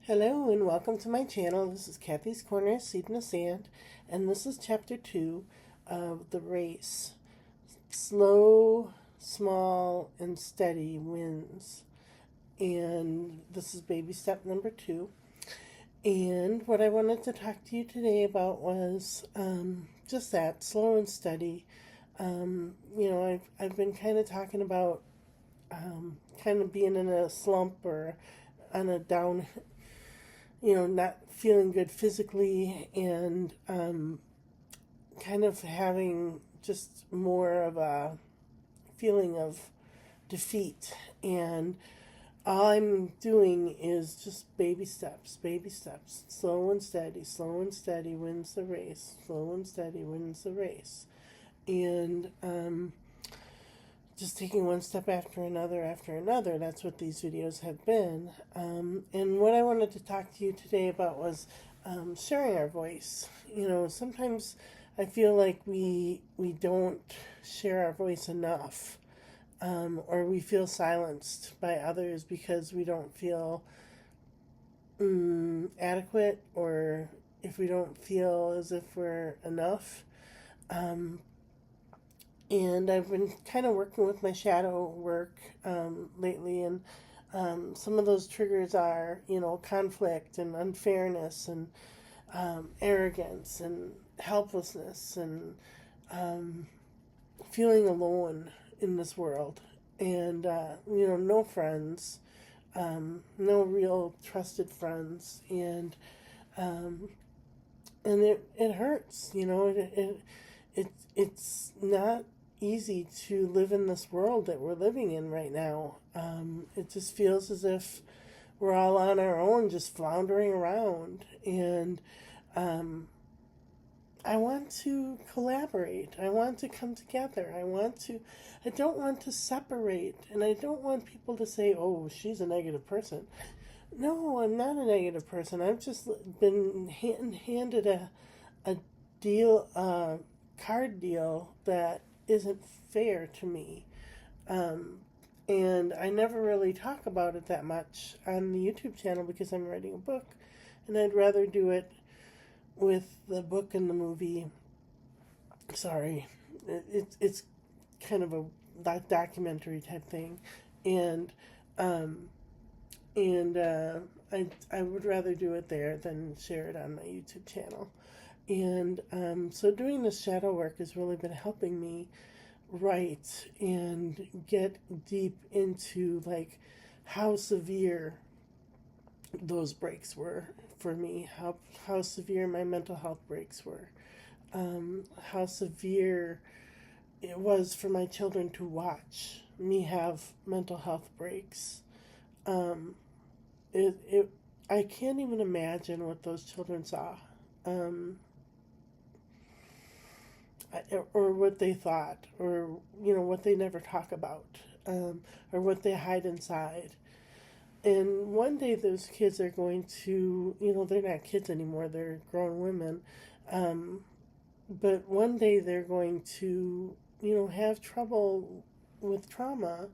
Hello and welcome to my channel. This is Kathy's Corner, Seed in the Sand, and this is chapter 2 of The Race. Slow, small, and steady wins. And this is baby step number 2. And what I wanted to talk to you today about was just that, slow and steady. I've been kind of talking about kind of being in a slump or on a down, not feeling good physically and kind of having just more of a feeling of defeat. And all I'm doing is just baby steps, slow and steady wins the race, slow and steady wins the race. And just taking one step after another. That's what these videos have been. And what I wanted to talk to you today about was sharing our voice. Sometimes I feel like we don't share our voice enough, or we feel silenced by others because we don't feel adequate, or if we don't feel as if we're enough. And I've been kind of working with my shadow work lately, and some of those triggers are, conflict and unfairness and arrogance and helplessness and feeling alone in this world. And, no friends, no real trusted friends. And it hurts, it's not easy to live in this world that we're living in right now. It just feels as if we're all on our own, just floundering around. And I want to collaborate. I want to come together. I don't want to separate. And I don't want people to say, oh, she's a negative person. No, I'm not a negative person. I've just been handed a deal, card deal that isn't fair to me. And I never really talk about it that much on the YouTube channel because I'm writing a book, and I'd rather do it with the book and the movie. Sorry, it's kind of a documentary type thing, and I would rather do it there than share it on my YouTube channel. And so doing this shadow work has really been helping me write and get deep into like how severe those breaks were for me, how severe my mental health breaks were, how severe it was for my children to watch me have mental health breaks. I can't even imagine what those children saw. Or what they thought, or what they never talk about, or what they hide inside. And one day those kids are going to, they're not kids anymore, they're grown women, but one day they're going to, have trouble with trauma,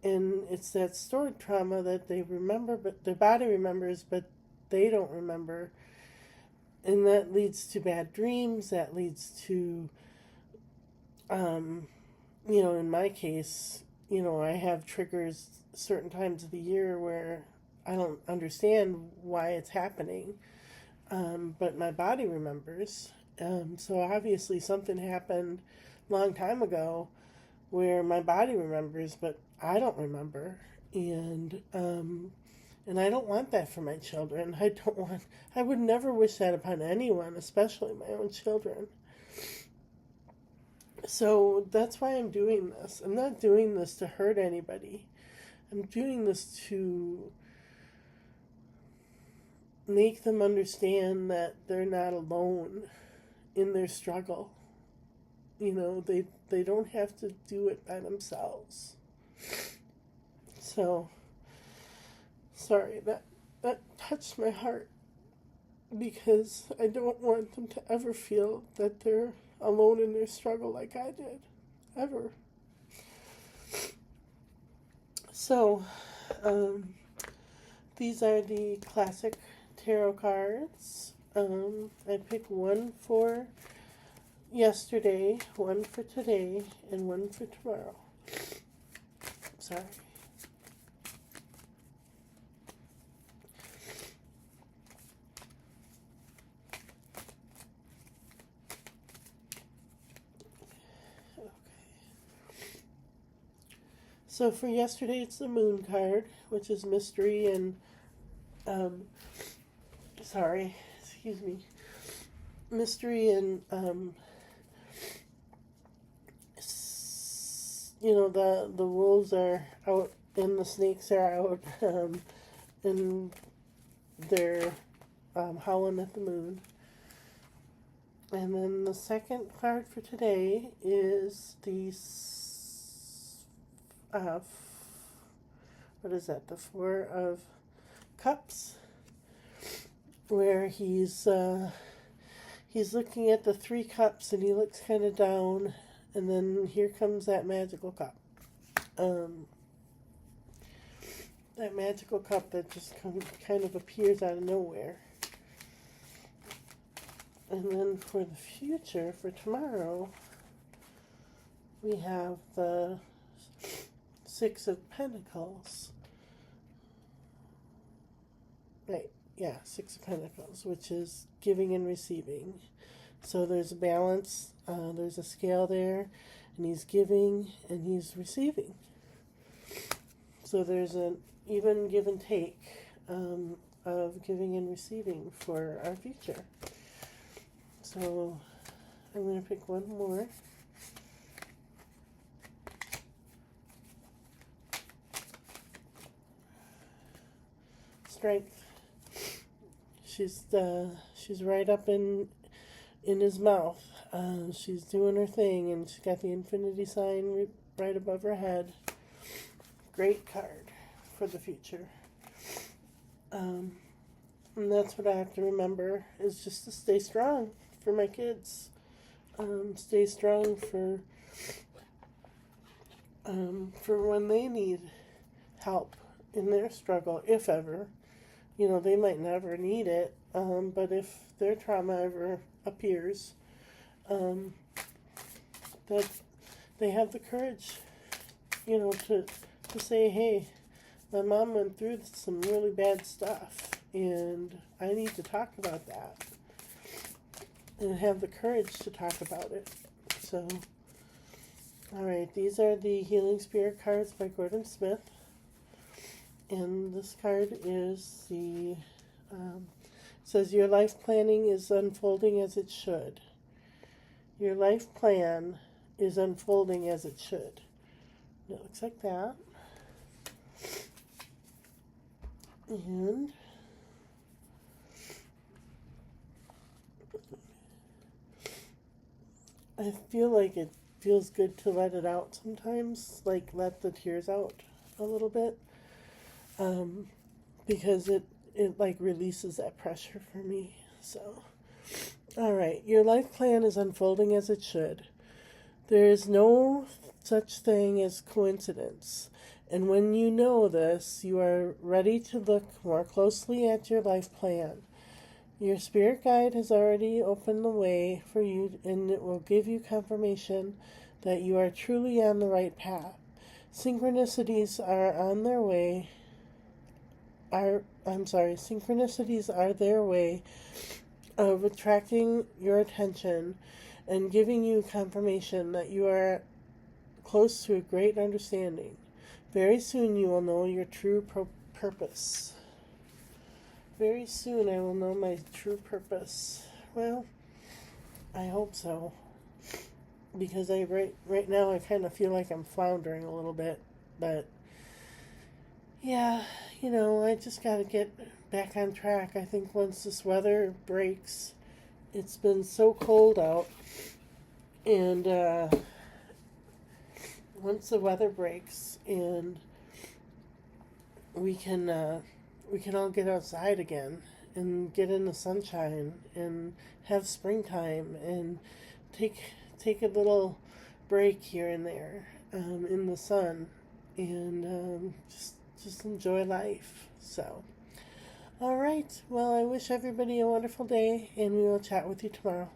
and it's that stored trauma that they remember, but their body remembers, but they don't remember. And that leads to bad dreams, that leads to, in my case, I have triggers certain times of the year where I don't understand why it's happening, but my body remembers. So obviously something happened a long time ago where my body remembers, but I don't remember. And I don't want that for my children. I would never wish that upon anyone, especially my own children. So that's why I'm doing this. I'm not doing this to hurt anybody. I'm doing this to make them understand that they're not alone in their struggle. They don't have to do it by themselves. So sorry, that touched my heart, because I don't want them to ever feel that they're alone in their struggle like I did, ever. So These are the classic tarot cards. I picked one for yesterday, one for today, and one for tomorrow. Sorry. Okay. So for yesterday, it's the Moon card, which is mystery and, excuse me, mystery and, the wolves are out and the snakes are out, and they're howling at the moon. And then the second card for today is the what is that? The Four of Cups, where he's looking at the three cups and he looks kind of down, and then here comes that magical cup. That magical cup that just kind of appears out of nowhere. And then for the future, for tomorrow, we have the Six of Pentacles. Right, yeah, Six of Pentacles, which is giving and receiving. So there's a balance, there's a scale there, and he's giving and he's receiving. So there's an even give and take of giving and receiving for our future. So I'm going to pick one more. Strength. She's right up in his mouth. She's doing her thing, and she's got the infinity sign right above her head. Great card for the future. And that's what I have to remember, is just to stay strong for my kids. Stay strong for when they need help in their struggle, if ever. They might never need it, but if their trauma ever appears, that they have the courage, to say, hey, my mom went through some really bad stuff, and I need to talk about that, and have the courage to talk about it. So, alright, these are the Healing Spirit cards by Gordon Smith. And this card is says your life planning is unfolding as it should. Your life plan is unfolding as it should. It looks like that. And I feel like it feels good to let it out sometimes, like let the tears out a little bit, because it like releases that pressure for me. So, all right, your life plan is unfolding as it should. There is no such thing as coincidence. And when you know this, you are ready to look more closely at your life plan. Your spirit guide has already opened the way for you, and it will give you confirmation that you are truly on the right path. Synchronicities are on their way. Synchronicities are their way of attracting your attention and giving you confirmation that you are close to a great understanding. Very soon you will know your true purpose. Very soon I will know my true purpose. Well, I hope so. Because right now I kind of feel like I'm floundering a little bit. But, yeah, I just got to get back on track. I think once this weather breaks, it's been so cold out. And once the weather breaks and we can all get outside again and get in the sunshine and have springtime and take a little break here and there in the sun and just enjoy life. So right. Well, I wish everybody a wonderful day, and we will chat with you tomorrow.